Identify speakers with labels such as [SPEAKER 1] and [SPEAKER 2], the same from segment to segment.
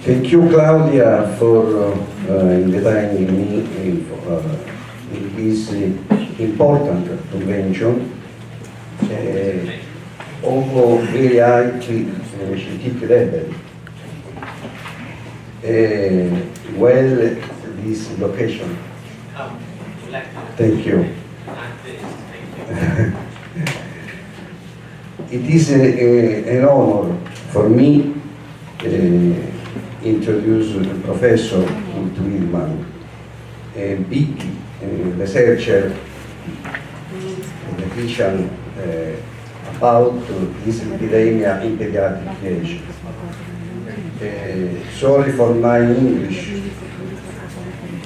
[SPEAKER 1] Thank you, Claudia, for inviting me in this important convention. Although very high scientific level. Well, this location. Thank you. It is an honor for me introduce the professor into Widhalm, a big researcher, official about this epidemic in pediatric age. Sorry for my English.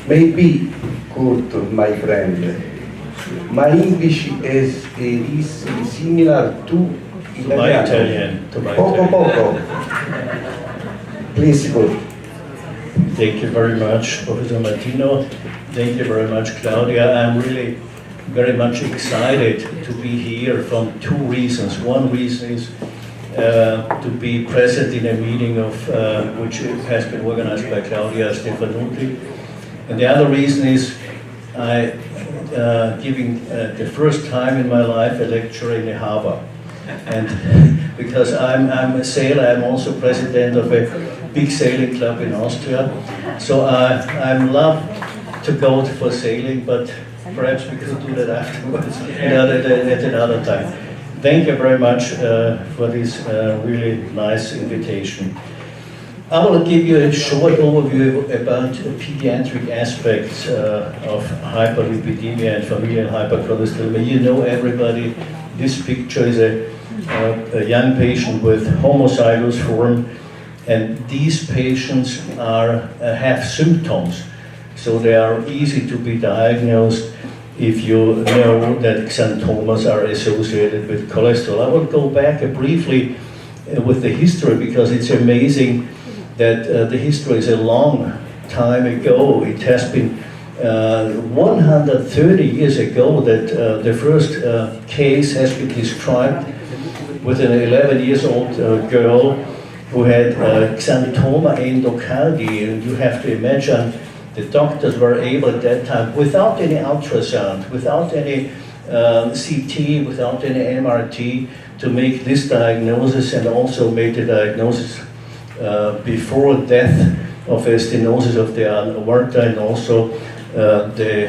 [SPEAKER 1] Maybe, Kurt, my friend, my English is similar to
[SPEAKER 2] my Italian.
[SPEAKER 1] Poco. Please, Kurt.
[SPEAKER 2] Thank you very much, Professor Martino. Thank you very much, Claudia. I'm really very much excited to be here from two reasons. One reason is to be present in a meeting of which has been organized by Claudia Stefanuti. And the other reason is I giving the first time in my life a lecture in a harbor. And because I'm a sailor, I'm also president of a big sailing club in Austria. So I love to go for sailing, but perhaps we could do that afterwards at another time. Thank you very much for this really nice invitation. I will give you a short overview about pediatric aspects of hyperlipidemia and familial hypercholesterolemia. You know, everybody, this picture is a young patient with homozygous form, and these patients have symptoms, so they are easy to be diagnosed if you know that xanthomas are associated with cholesterol. I will go back briefly with the history, because it's amazing that the history is a long time ago. It has been 130 years ago that the first case has been described with an 11-year-old girl who had xanthoma endocardi. And you have to imagine the doctors were able at that time, without any ultrasound, without any CT, without any MRT, to make this diagnosis, and also make the diagnosis before death of a stenosis of the aorta, and also the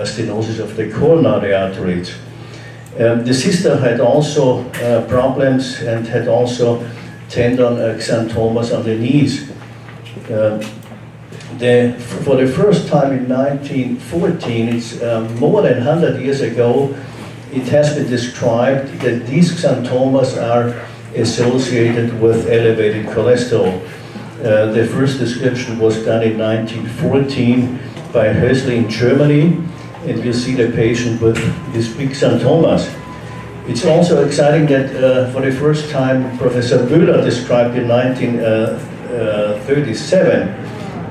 [SPEAKER 2] stenosis of the coronary arteries. The sister had also problems and had also tendon xanthomas on the knees. For the first time in 1914, it's more than 100 years ago, it has been described that these xanthomas are associated with elevated cholesterol. The first description was done in 1914 by Hösli in Germany, and you see the patient with these big xanthomas. It's also exciting that for the first time Professor Müller described in 1937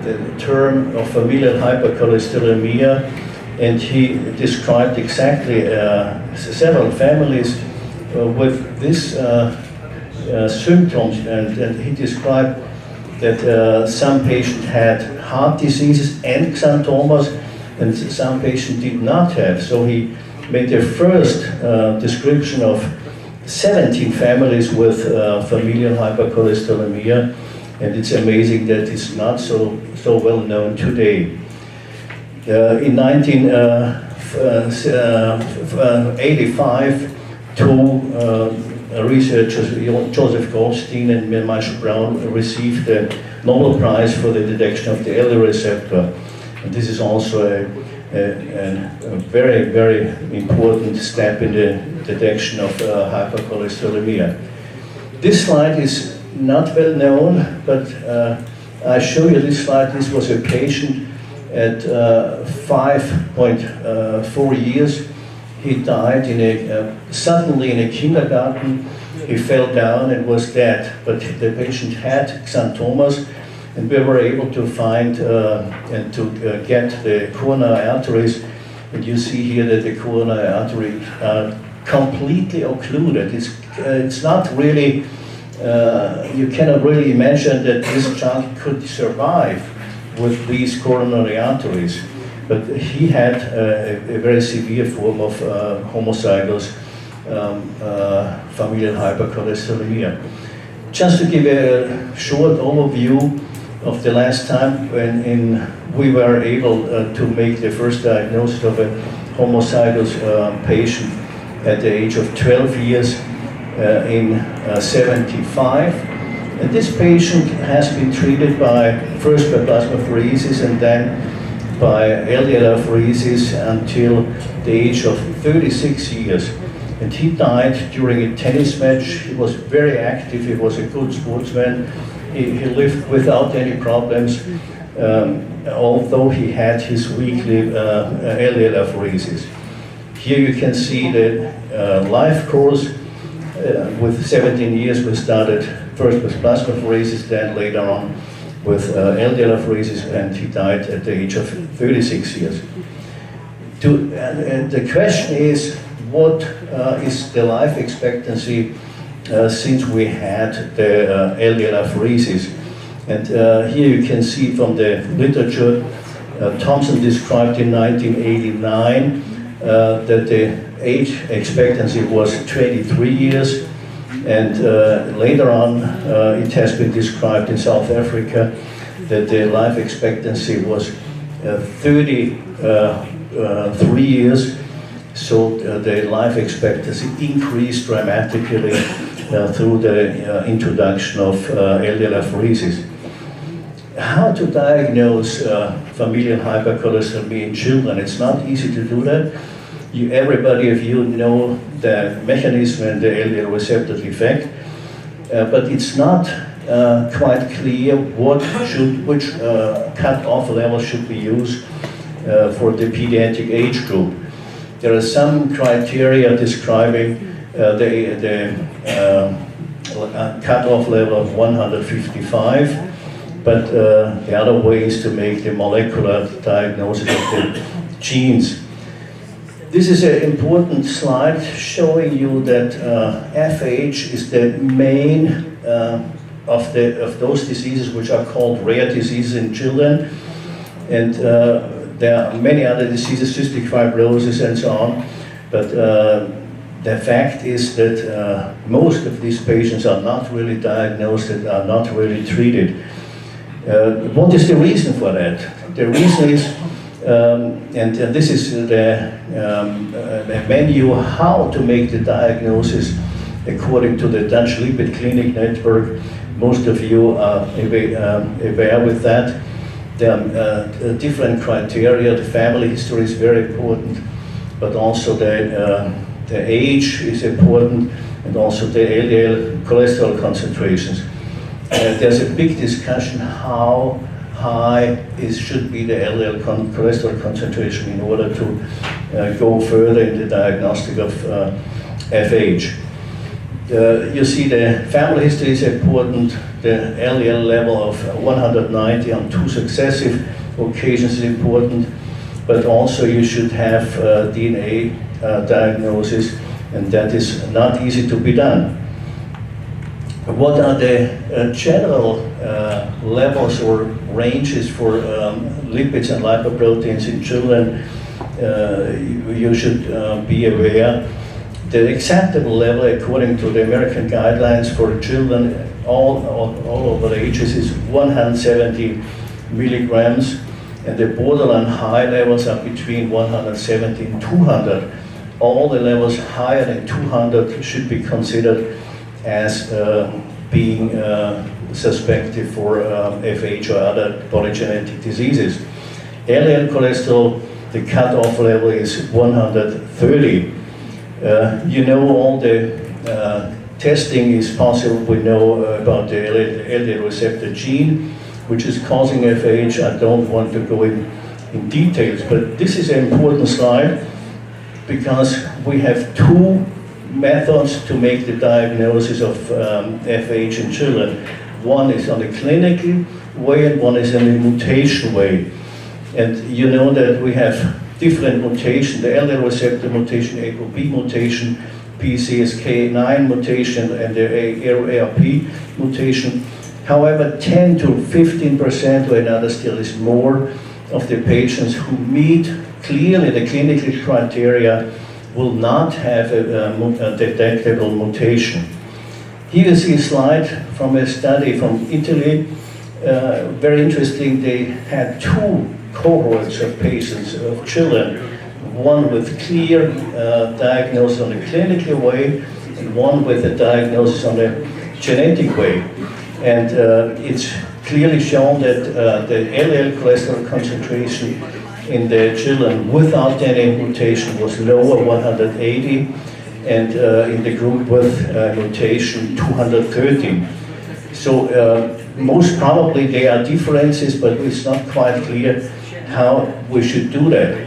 [SPEAKER 2] the term of familial hypercholesterolemia, and he described exactly several families with this symptoms, and he described that some patients had heart diseases and xanthomas, and some patients did not have. So he made the first description of 17 families with familial hypercholesterolemia, and it's amazing that it's not so well known today. In 1985, two researchers, Joseph Goldstein and Marsha Brown, received the Nobel Prize for the detection of the L receptor. And this is also a very, very important step in the detection of hypercholesterolemia. This slide is not well known, but I show you this slide. This was a patient at 5.4 years. He died suddenly in a kindergarten. He fell down and was dead, but the patient had xanthomas, and we were able to find and to get the coronary arteries. And you see here that the coronary arteries are completely occluded. It's not really you cannot really imagine that this child could survive with these coronary arteries. But he had a very severe form of homozygous familial hypercholesterolemia. Just to give a short overview of the last time when we were able to make the first diagnosis of a homozygous patient at the age of 12 years in 75. And this patient has been treated first by plasmapheresis and then by LDL apheresis until the age of 36 years. And he died during a tennis match. He was very active, he was a good sportsman. He lived without any problems, although he had his weekly LDL apheresis. Here you can see the life course. With 17 years we started first with plasmapheresis, then later on with LDL apheresis, and he died at the age of 36 years. The question is, what is the life expectancy since we had the LDL apheresis? And here you can see from the literature, Thompson described in 1989 that the age expectancy was 23 years, and later on it has been described in South Africa that the life expectancy was 33 years, so the life expectancy increased dramatically through the introduction of LDL apheresis. How to diagnose familial hypercholesterolemia in children? It's not easy to do that. Everybody of you know the mechanism and the LDL receptor defect, but it's not quite clear which cut-off level should be used for the pediatric age group. There are some criteria describing the cut-off level of 155, but the other way is to make the molecular diagnosis of the genes. This is an important slide showing you that FH is the main of those diseases which are called rare diseases in children, and there are many other diseases, cystic fibrosis and so on, but the fact is that most of these patients are not really diagnosed and are not really treated. What is the reason for that? The reason is, and this is the menu how to make the diagnosis according to the Dutch LIPID clinic network. Most of you are aware with that. There are different criteria. The family history is very important, but also the age is important, and also the LDL cholesterol concentrations. There's a big discussion how high should be the LDL cholesterol concentration in order to go further in the diagnostic of FH. You see the family history is important. The LDL level of 190 on 2 successive occasions is important, but also you should have DNA diagnosis, and that is not easy to be done. What are the general levels or ranges for lipids and lipoproteins in children? You should be aware. The acceptable level, according to the American guidelines for children all over the ages, is 170 milligrams, and the borderline high levels are between 170 and 200. All the levels higher than 200 should be considered as being suspected for FH or other polygenetic diseases. LDL cholesterol, the cutoff level is 130. You know, all the testing is possible. We know about the LDL receptor gene, which is causing FH. I don't want to go in details, but this is an important slide because we have 2 methods to make the diagnosis of FH in children. One is on the clinical way and one is on the mutation way. And you know that we have different mutations. The LDL receptor mutation, ApoB mutation, PCSK9 mutation and the ARP mutation. However, 10 to 15% or another still is more of the patients who meet clearly the clinical criteria will not have a detectable mutation. Here you see a slide from a study from Italy. Very interesting, they had two cohorts of patients, of children, one with clear diagnosis on the clinical way and one with a diagnosis on the genetic way. And it's clearly shown that the LDL cholesterol concentration in the children without any mutation was lower, 180, and in the group with mutation, 213. So most probably there are differences, but it's not quite clear how we should do that.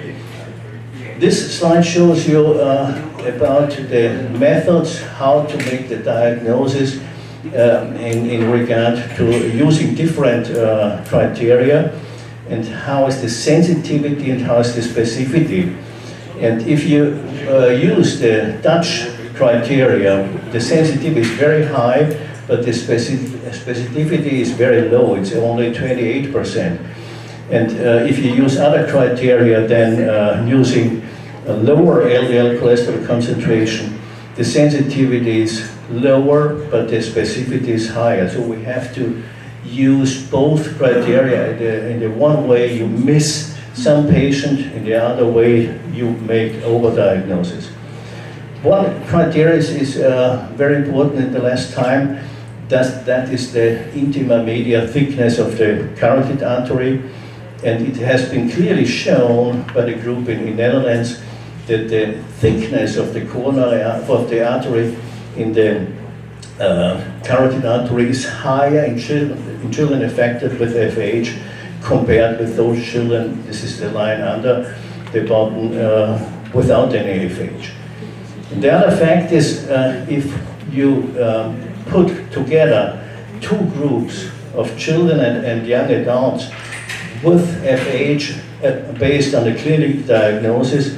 [SPEAKER 2] This slide shows you about the methods how to make the diagnosis in regard to using different criteria, and how is the sensitivity and how is the specificity. And if you use the Dutch criteria, the sensitivity is very high, but the specificity is very low, it's only 28%. And if you use other criteria than using a lower LDL cholesterol concentration, the sensitivity is lower, but the specificity is higher. So we have to use both criteria. In the one way you miss some patient, in the other way you make overdiagnosis. One criteria is very important in the last time, that is the intima media thickness of the carotid artery, and it has been clearly shown by the group in Netherlands that the thickness of the coronary of the artery in the carotid artery is higher in children affected with FH compared with those children, this is the line under the bottom, without any FH. And the other fact is if you put together two groups of children and young adults with FH based on the clinical diagnosis,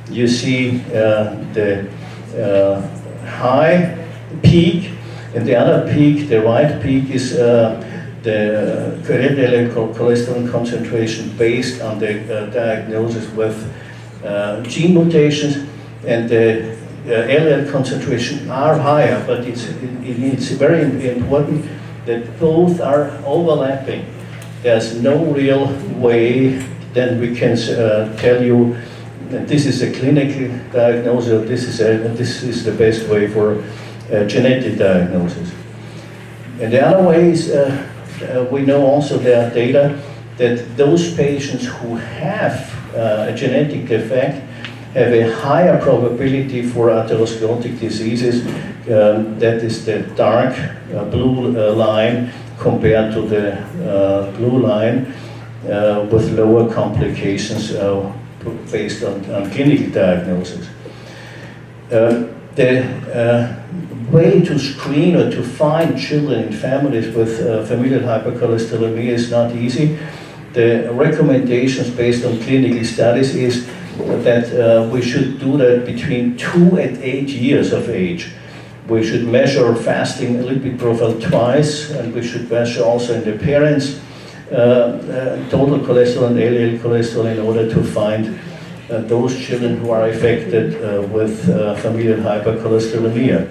[SPEAKER 2] you see the high peak, and the other peak, the right peak, is the LDL cholesterol concentration based on the diagnosis with gene mutations, and the LDL concentration are higher, but it's very important that both are overlapping. There's no real way that we can tell you that this is a clinical diagnosis, or this is the best way for genetic diagnosis. And the other way is, we know also there are data that those patients who have a genetic defect have a higher probability for atherosclerotic diseases. That is the dark blue line compared to the blue line with lower complications based on clinical diagnosis. The way to screen or to find children in families with familial hypercholesterolemia is not easy. The recommendations based on clinical studies is that we should do that between 2 and 8 years of age. We should measure fasting lipid profile twice, and we should measure also in the parents total cholesterol and LDL cholesterol in order to find those children who are affected with familial hypercholesterolemia.